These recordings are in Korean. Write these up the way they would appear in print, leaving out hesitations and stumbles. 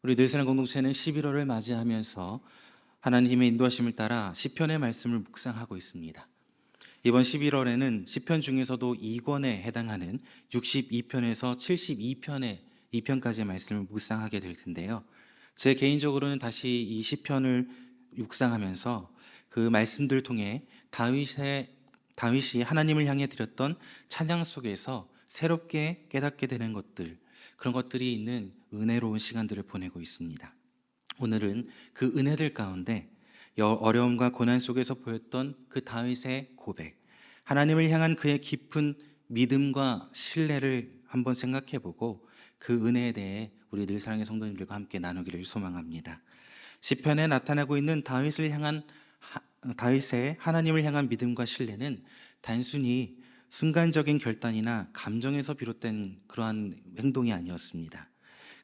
우리 늘사랑 공동체는 11월을 맞이하면서 하나님의 인도하심을 따라 시편의 말씀을 묵상하고 있습니다. 이번 11월에는 시편 중에서도 2권에 해당하는 62편에서 72편의 2편까지의 말씀을 묵상하게 될 텐데요. 제 개인적으로는 다시 이 시편을 묵상하면서 그 말씀들을 통해 다윗이 하나님을 향해 드렸던 찬양 속에서 새롭게 깨닫게 되는 것들, 그런 것들이 있는 은혜로운 시간들을 보내고 있습니다. 오늘은 그 은혜들 가운데 어려움과 고난 속에서 보였던 그 다윗의 고백, 하나님을 향한 그의 깊은 믿음과 신뢰를 한번 생각해 보고 그 은혜에 대해 우리 늘사랑의 성도님들과 함께 나누기를 소망합니다. 시편에 나타나고 있는 다윗의 하나님을 향한 믿음과 신뢰는 단순히 순간적인 결단이나 감정에서 비롯된 그러한 행동이 아니었습니다.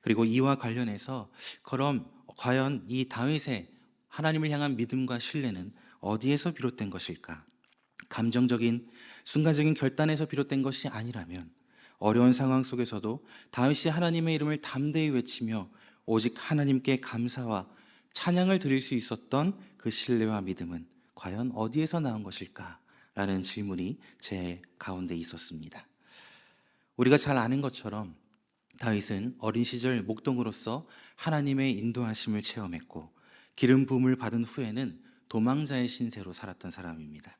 그리고 이와 관련해서 그럼 과연 이 다윗의 하나님을 향한 믿음과 신뢰는 어디에서 비롯된 것일까? 감정적인 순간적인 결단에서 비롯된 것이 아니라면 어려운 상황 속에서도 다윗이 하나님의 이름을 담대히 외치며 오직 하나님께 감사와 찬양을 드릴 수 있었던 그 신뢰와 믿음은 과연 어디에서 나온 것일까? 라는 질문이 제 가운데 있었습니다. 우리가 잘 아는 것처럼 다윗은 어린 시절 목동으로서 하나님의 인도하심을 체험했고 기름 부음을 받은 후에는 도망자의 신세로 살았던 사람입니다.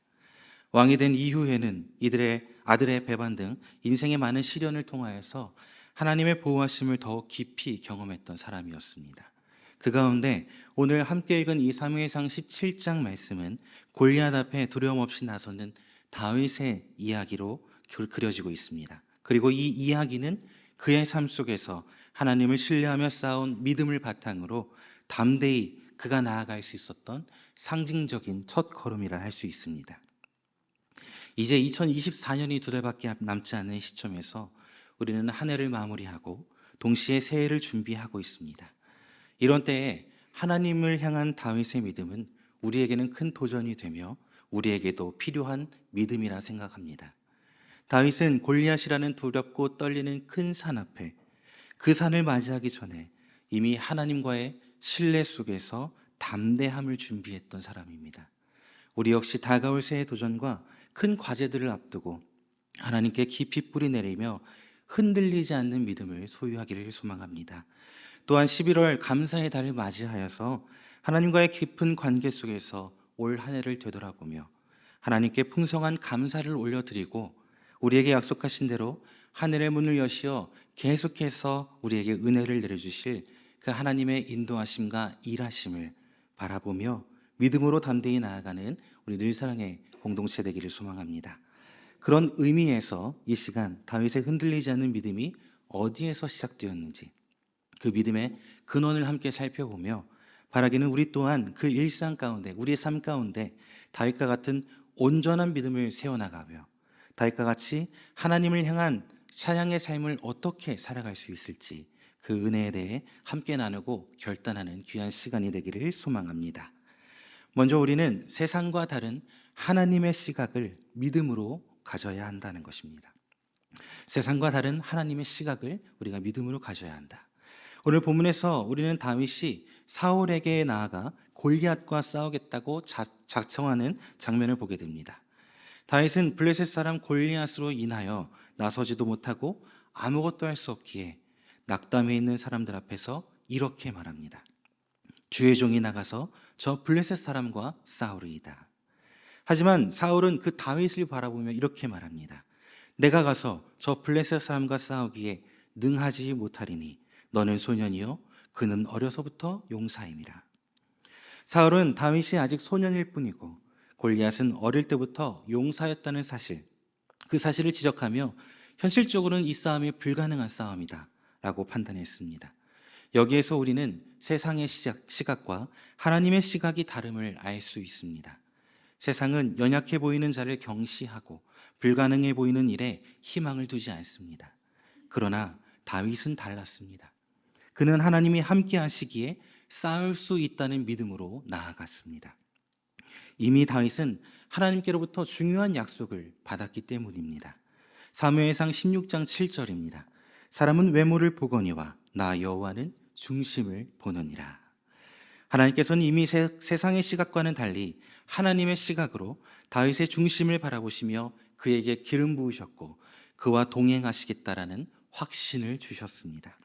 왕이 된 이후에는 이들의 아들의 배반 등 인생의 많은 시련을 통하여서 하나님의 보호하심을 더욱 깊이 경험했던 사람이었습니다. 그 가운데 오늘 함께 읽은 이 사무엘상 17장 말씀은 골리앗 앞에 두려움 없이 나서는 다윗의 이야기로 그려지고 있습니다. 그리고 이 이야기는 그의 삶 속에서 하나님을 신뢰하며 쌓아온 믿음을 바탕으로 담대히 그가 나아갈 수 있었던 상징적인 첫 걸음이라 할 수 있습니다. 이제 2024년이 두 달밖에 남지 않은 시점에서 우리는 한 해를 마무리하고 동시에 새해를 준비하고 있습니다. 이런 때에 하나님을 향한 다윗의 믿음은 우리에게는 큰 도전이 되며 우리에게도 필요한 믿음이라 생각합니다. 다윗은 골리앗이라는 두렵고 떨리는 큰 산 앞에 그 산을 맞이하기 전에 이미 하나님과의 신뢰 속에서 담대함을 준비했던 사람입니다. 우리 역시 다가올 새해 도전과 큰 과제들을 앞두고 하나님께 깊이 뿌리 내리며 흔들리지 않는 믿음을 소유하기를 소망합니다. 또한 11월 감사의 달을 맞이하여서 하나님과의 깊은 관계 속에서 올 한 해를 되돌아보며 하나님께 풍성한 감사를 올려드리고 우리에게 약속하신 대로 하늘의 문을 여시어 계속해서 우리에게 은혜를 내려주실 그 하나님의 인도하심과 일하심을 바라보며 믿음으로 담대히 나아가는 우리 늘사랑의 공동체 되기를 소망합니다. 그런 의미에서 이 시간 다윗의 흔들리지 않는 믿음이 어디에서 시작되었는지 그 믿음의 근원을 함께 살펴보며 바라기는 우리 또한 그 일상 가운데 우리의 삶 가운데 다윗과 같은 온전한 믿음을 세워나가며 다윗과 같이 하나님을 향한 찬양의 삶을 어떻게 살아갈 수 있을지 그 은혜에 대해 함께 나누고 결단하는 귀한 시간이 되기를 소망합니다. 먼저 우리는 세상과 다른 하나님의 시각을 믿음으로 가져야 한다는 것입니다. 세상과 다른 하나님의 시각을 우리가 믿음으로 가져야 한다. 오늘 본문에서 우리는 다윗이 사울에게 나아가 골리앗과 싸우겠다고 작정하는 장면을 보게 됩니다. 다윗은 블레셋 사람 골리앗으로 인하여 나서지도 못하고 아무것도 할 수 없기에 낙담해 있는 사람들 앞에서 이렇게 말합니다. 주의 종이 나가서 저 블레셋 사람과 싸우리이다. 하지만 사울은 그 다윗을 바라보며 이렇게 말합니다. 내가 가서 저 블레셋 사람과 싸우기에 능하지 못하리니 너는 소년이요 그는 어려서부터 용사임이라. 사울은 다윗이 아직 소년일 뿐이고 골리앗은 어릴 때부터 용사였다는 사실, 그 사실을 지적하며 현실적으로는 이 싸움이 불가능한 싸움이다 라고 판단했습니다. 여기에서 우리는 세상의 시각과 하나님의 시각이 다름을 알 수 있습니다. 세상은 연약해 보이는 자를 경시하고 불가능해 보이는 일에 희망을 두지 않습니다. 그러나 다윗은 달랐습니다. 그는 하나님이 함께 하시기에 싸울 수 있다는 믿음으로 나아갔습니다. 이미 다윗은 하나님께로부터 중요한 약속을 받았기 때문입니다. 사무엘상 16장 7절입니다. 사람은 외모를 보거니와 나 여호와는 중심을 보느니라. 하나님께서는 이미 세상의 시각과는 달리 하나님의 시각으로 다윗의 중심을 바라보시며 그에게 기름 부으셨고 그와 동행하시겠다라는 확신을 주셨습니다.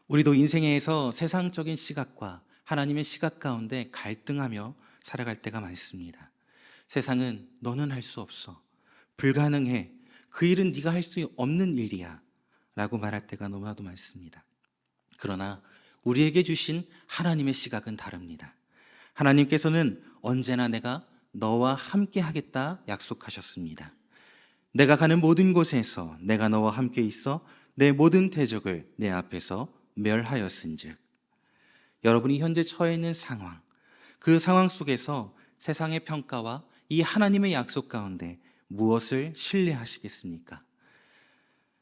우리도 인생에서 세상적인 시각과 하나님의 시각 가운데 갈등하며 살아갈 때가 많습니다. 세상은 너는 할 수 없어, 불가능해, 그 일은 네가 할 수 없는 일이야 라고 말할 때가 너무나도 많습니다. 그러나 우리에게 주신 하나님의 시각은 다릅니다. 하나님께서는 언제나 내가 너와 함께 하겠다 약속하셨습니다. 내가 가는 모든 곳에서 내가 너와 함께 있어 내 모든 대적을 내 앞에서 멸하였은즉. 여러분이 현재 처해 있는 상황, 그 상황 속에서 세상의 평가와 이 하나님의 약속 가운데 무엇을 신뢰하시겠습니까?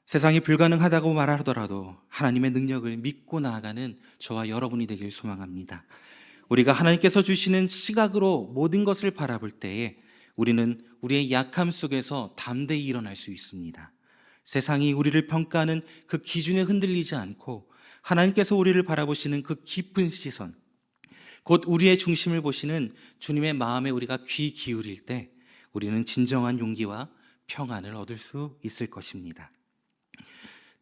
세상이 불가능하다고 말하더라도 하나님의 능력을 믿고 나아가는 저와 여러분이 되길 소망합니다. 우리가 하나님께서 주시는 시각으로 모든 것을 바라볼 때에 우리는 우리의 약함 속에서 담대히 일어날 수 있습니다. 세상이 우리를 평가하는 그 기준에 흔들리지 않고 하나님께서 우리를 바라보시는 그 깊은 시선, 곧 우리의 중심을 보시는 주님의 마음에 우리가 귀 기울일 때 우리는 진정한 용기와 평안을 얻을 수 있을 것입니다.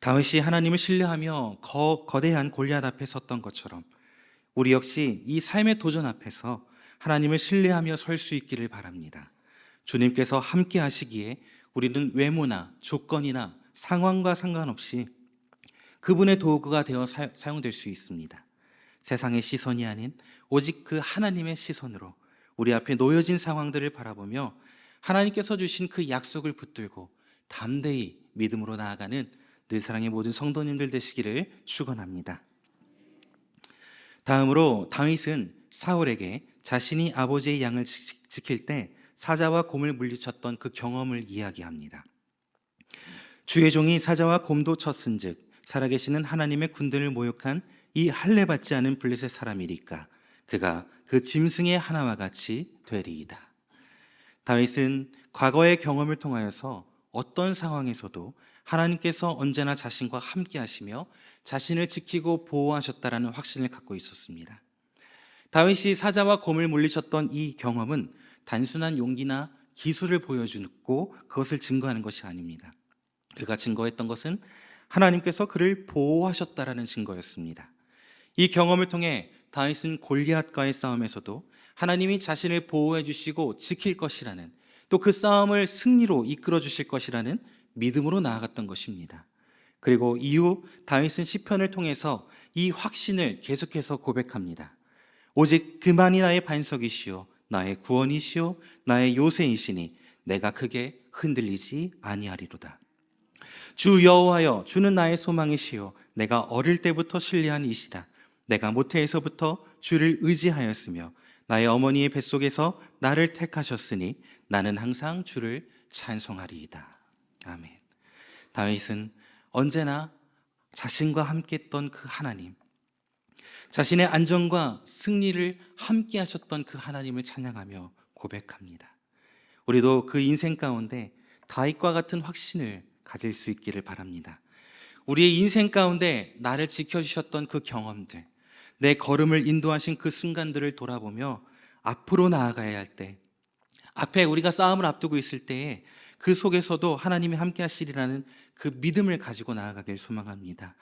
다윗이 하나님을 신뢰하며 거대한 골리앗 앞에 섰던 것처럼 우리 역시 이 삶의 도전 앞에서 하나님을 신뢰하며 설 수 있기를 바랍니다. 주님께서 함께 하시기에 우리는 외모나 조건이나 상황과 상관없이 그분의 도구가 되어 사용될 수 있습니다. 세상의 시선이 아닌 오직 그 하나님의 시선으로 우리 앞에 놓여진 상황들을 바라보며 하나님께서 주신 그 약속을 붙들고 담대히 믿음으로 나아가는 늘사랑의 모든 성도님들 되시기를 축원합니다. 다음으로 다윗은 사울에게 자신이 아버지의 양을 지킬 때 사자와 곰을 물리쳤던 그 경험을 이야기합니다. 주의 종이 사자와 곰도 쳤은즉 살아계시는 하나님의 군대를 모욕한 이 할례 받지 않은 블레셋 사람이리까 그가 그 짐승의 하나와 같이 되리이다. 다윗은 과거의 경험을 통하여서 어떤 상황에서도 하나님께서 언제나 자신과 함께 하시며 자신을 지키고 보호하셨다라는 확신을 갖고 있었습니다. 다윗이 사자와 곰을 물리쳤던 이 경험은 단순한 용기나 기술을 보여주고 그것을 증거하는 것이 아닙니다. 그가 증거했던 것은 하나님께서 그를 보호하셨다라는 증거였습니다. 이 경험을 통해 다윗은 골리앗과의 싸움에서도 하나님이 자신을 보호해 주시고 지킬 것이라는, 또 그 싸움을 승리로 이끌어 주실 것이라는 믿음으로 나아갔던 것입니다. 그리고 이후 다윗은 시편을 통해서 이 확신을 계속해서 고백합니다. 오직 그만이 나의 반석이시요 나의 구원이시요 나의 요새이시니 내가 크게 흔들리지 아니하리로다. 주 여호와여, 주는 나의 소망이시요 내가 어릴 때부터 신뢰한 이시라. 내가 모태에서부터 주를 의지하였으며 나의 어머니의 뱃속에서 나를 택하셨으니 나는 항상 주를 찬송하리이다. 아멘. 다윗은 언제나 자신과 함께 했던 그 하나님, 자신의 안정과 승리를 함께 하셨던 그 하나님을 찬양하며 고백합니다. 우리도 그 인생 가운데 다윗과 같은 확신을 가질 수 있기를 바랍니다. 우리의 인생 가운데 나를 지켜주셨던 그 경험들, 내 걸음을 인도하신 그 순간들을 돌아보며 앞으로 나아가야 할 때, 앞에 우리가 싸움을 앞두고 있을 때에 그 속에서도 하나님이 함께 하시리라는 그 믿음을 가지고 나아가길 소망합니다.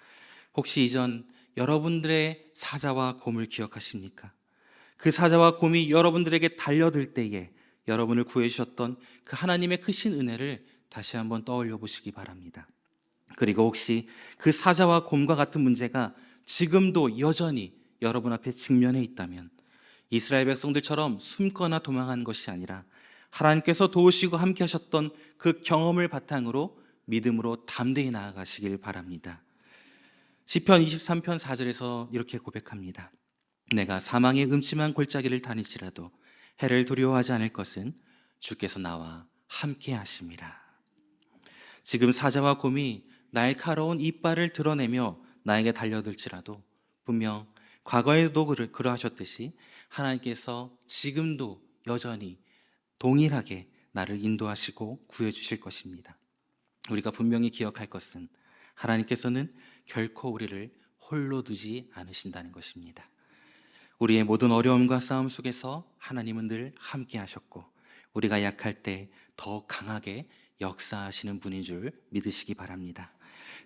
혹시 이전 여러분들의 사자와 곰을 기억하십니까? 그 사자와 곰이 여러분들에게 달려들 때에 여러분을 구해주셨던 그 하나님의 크신 은혜를 다시 한번 떠올려 보시기 바랍니다. 그리고 혹시 그 사자와 곰과 같은 문제가 지금도 여전히 여러분 앞에 직면해 있다면 이스라엘 백성들처럼 숨거나 도망하는 것이 아니라 하나님께서 도우시고 함께 하셨던 그 경험을 바탕으로 믿음으로 담대히 나아가시길 바랍니다. 시편 23편 4절에서 이렇게 고백합니다. 내가 사망의 음침한 골짜기를 다닐지라도 해를 두려워하지 않을 것은 주께서 나와 함께 하심이라. 지금 사자와 곰이 날카로운 이빨을 드러내며 나에게 달려들지라도 분명 과거에도 그러하셨듯이 하나님께서 지금도 여전히 동일하게 나를 인도하시고 구해주실 것입니다. 우리가 분명히 기억할 것은 하나님께서는 결코 우리를 홀로 두지 않으신다는 것입니다. 우리의 모든 어려움과 싸움 속에서 하나님은 늘 함께 하셨고, 우리가 약할 때 더 강하게 역사하시는 분인 줄 믿으시기 바랍니다.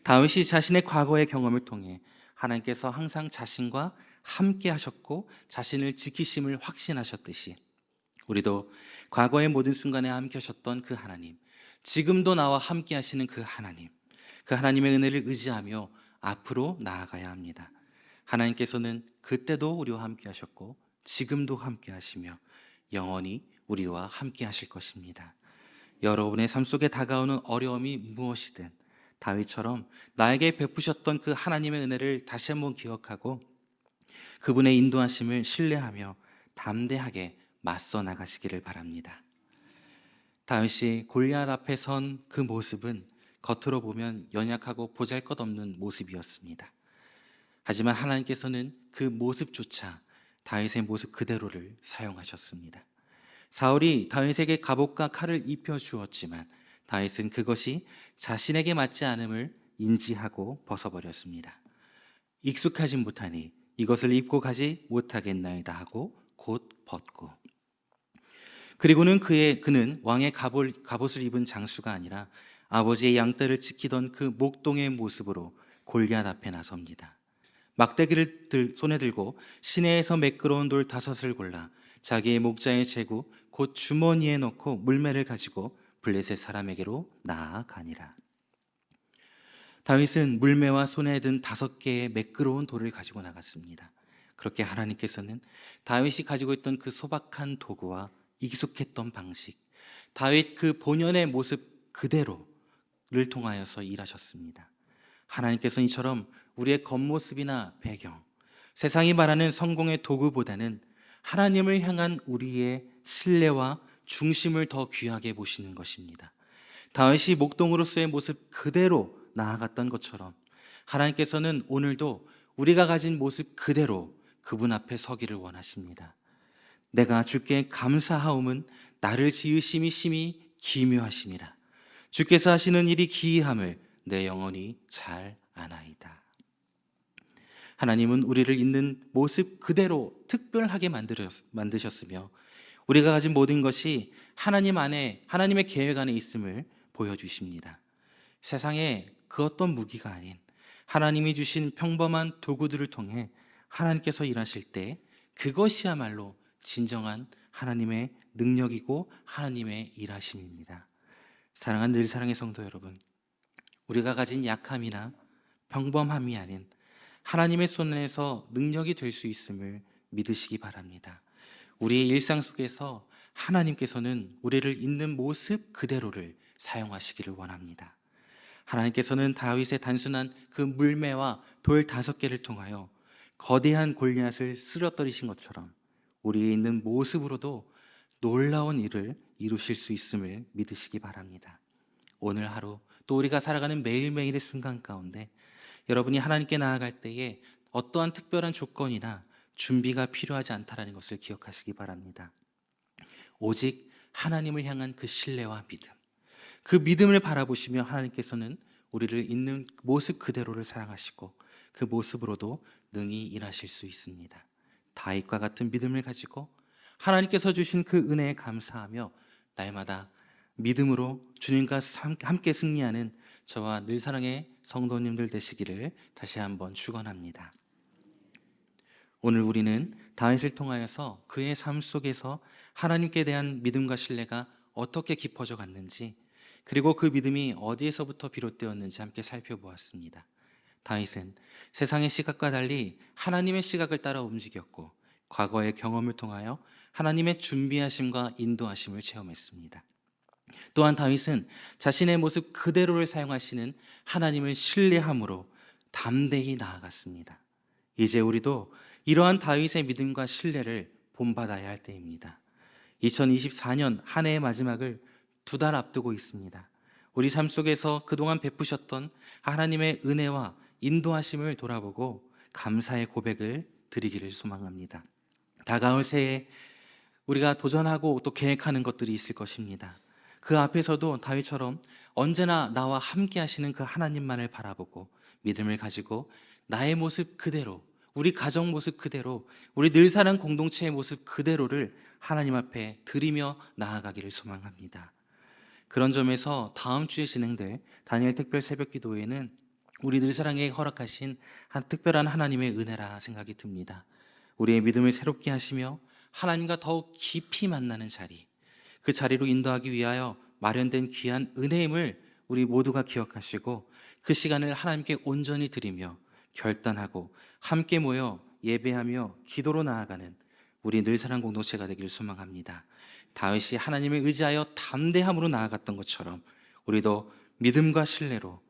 다윗이 자신의 과거의 경험을 통해 하나님께서 항상 자신과 함께 하셨고 자신을 지키심을 확신하셨듯이, 우리도 과거의 모든 순간에 함께 하셨던 그 하나님, 지금도 나와 함께 하시는 그 하나님의 은혜를 의지하며 앞으로 나아가야 합니다. 하나님께서는 그때도 우리와 함께 하셨고 지금도 함께 하시며 영원히 우리와 함께 하실 것입니다. 여러분의 삶 속에 다가오는 어려움이 무엇이든 다윗처럼 나에게 베푸셨던 그 하나님의 은혜를 다시 한번 기억하고 그분의 인도하심을 신뢰하며 담대하게 맞서 나가시기를 바랍니다. 다윗이 골리앗 앞에 선 그 모습은 겉으로 보면 연약하고 보잘것없는 모습이었습니다. 하지만 하나님께서는 그 모습조차 다윗의 모습 그대로를 사용하셨습니다. 사울이 다윗에게 갑옷과 칼을 입혀 주었지만 다윗은 그것이 자신에게 맞지 않음을 인지하고 벗어버렸습니다. 익숙하지 못하니 이것을 입고 가지 못하겠나이다 하고 곧 벗고, 그리고는 그는 왕의 갑옷을 입은 장수가 아니라 아버지의 양떼를 지키던 그 목동의 모습으로 골리앗 앞에 나섭니다. 막대기를 손에 들고 시내에서 매끄러운 돌 5을 골라 자기의 목자에 재고 곧 주머니에 넣고 물매를 가지고 블레셋 사람에게로 나아가니라. 다윗은 물매와 손에 든 5개의 매끄러운 돌을 가지고 나갔습니다. 그렇게 하나님께서는 다윗이 가지고 있던 그 소박한 도구와 익숙했던 방식, 다윗 그 본연의 모습 그대로를 통하여서 일하셨습니다. 하나님께서는 이처럼 우리의 겉모습이나 배경, 세상이 말하는 성공의 도구보다는 하나님을 향한 우리의 신뢰와 중심을 더 귀하게 보시는 것입니다. 다윗이 목동으로서의 모습 그대로 나아갔던 것처럼 하나님께서는 오늘도 우리가 가진 모습 그대로 그분 앞에 서기를 원하십니다. 내가 주께 감사하옴은 나를 지으심이 심히 기묘하심이라. 주께서 하시는 일이 기이함을 내 영혼이 잘 아나이다. 하나님은 우리를 있는 모습 그대로 특별하게 만드셨으며 우리가 가진 모든 것이 하나님 안에, 하나님의 계획 안에 있음을 보여주십니다. 세상에 그 어떤 무기가 아닌 하나님이 주신 평범한 도구들을 통해 하나님께서 일하실 때 그것이야말로 진정한 하나님의 능력이고 하나님의 일하심입니다. 사랑하는 늘사랑의 성도 여러분, 우리가 가진 약함이나 평범함이 아닌 하나님의 손에서 능력이 될 수 있음을 믿으시기 바랍니다. 우리의 일상 속에서 하나님께서는 우리를 있는 모습 그대로를 사용하시기를 원합니다. 하나님께서는 다윗의 단순한 그 물매와 돌 5개를 통하여 거대한 골리앗을 쓰러뜨리신 것처럼 우리의 있는 모습으로도 놀라운 일을 이루실 수 있음을 믿으시기 바랍니다. 오늘 하루 또 우리가 살아가는 매일매일의 순간 가운데 여러분이 하나님께 나아갈 때에 어떠한 특별한 조건이나 준비가 필요하지 않다는 것을 기억하시기 바랍니다. 오직 하나님을 향한 그 신뢰와 믿음, 그 믿음을 바라보시며 하나님께서는 우리를 있는 모습 그대로를 사랑하시고 그 모습으로도 능히 일하실 수 있습니다. 다윗과 같은 믿음을 가지고 하나님께서 주신 그 은혜에 감사하며 날마다 믿음으로 주님과 함께 승리하는 저와 늘사랑의 성도님들 되시기를 다시 한번 축원합니다. 오늘 우리는 다윗을 통하여서 그의 삶 속에서 하나님께 대한 믿음과 신뢰가 어떻게 깊어져 갔는지, 그리고 그 믿음이 어디에서부터 비롯되었는지 함께 살펴보았습니다. 다윗은 세상의 시각과 달리 하나님의 시각을 따라 움직였고 과거의 경험을 통하여 하나님의 준비하심과 인도하심을 체험했습니다. 또한 다윗은 자신의 모습 그대로를 사용하시는 하나님을 신뢰함으로 담대히 나아갔습니다. 이제 우리도 이러한 다윗의 믿음과 신뢰를 본받아야 할 때입니다. 2024년 한 해의 마지막을 2달 앞두고 있습니다. 우리 삶 속에서 그동안 베푸셨던 하나님의 은혜와 인도하심을 돌아보고 감사의 고백을 드리기를 소망합니다. 다가올 새해 우리가 도전하고 또 계획하는 것들이 있을 것입니다. 그 앞에서도 다윗처럼 언제나 나와 함께 하시는 그 하나님만을 바라보고 믿음을 가지고 나의 모습 그대로, 우리 가정 모습 그대로, 우리 늘 사는 공동체의 모습 그대로를 하나님 앞에 드리며 나아가기를 소망합니다. 그런 점에서 다음 주에 진행될 다니엘 특별 새벽 기도회는 우리 늘사랑에 허락하신 한 특별한 하나님의 은혜라 생각이 듭니다. 우리의 믿음을 새롭게 하시며 하나님과 더욱 깊이 만나는 자리, 그 자리로 인도하기 위하여 마련된 귀한 은혜임을 우리 모두가 기억하시고 그 시간을 하나님께 온전히 드리며 결단하고 함께 모여 예배하며 기도로 나아가는 우리 늘사랑 공동체가 되길 소망합니다. 다윗이 하나님을 의지하여 담대함으로 나아갔던 것처럼 우리도 믿음과 신뢰로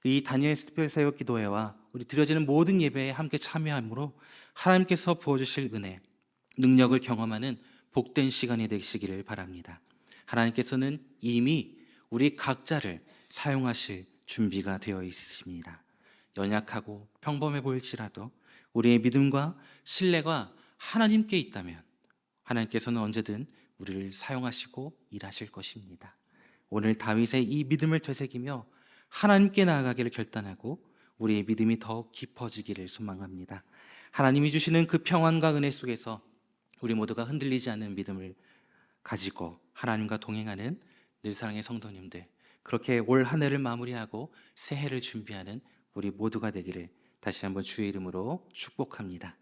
이 다니엘 특별 새벽 기도회와 우리 드려지는 모든 예배에 함께 참여함으로 하나님께서 부어주실 은혜, 능력을 경험하는 복된 시간이 되시기를 바랍니다. 하나님께서는 이미 우리 각자를 사용하실 준비가 되어 있으십니다. 연약하고 평범해 보일지라도 우리의 믿음과 신뢰가 하나님께 있다면 하나님께서는 언제든 우리를 사용하시고 일하실 것입니다. 오늘 다윗의 이 믿음을 되새기며 하나님께 나아가기를 결단하고 우리의 믿음이 더욱 깊어지기를 소망합니다. 하나님이 주시는 그 평안과 은혜 속에서 우리 모두가 흔들리지 않는 믿음을 가지고 하나님과 동행하는 늘사랑의 성도님들, 그렇게 올 한 해를 마무리하고 새해를 준비하는 우리 모두가 되기를 다시 한번 주의 이름으로 축복합니다.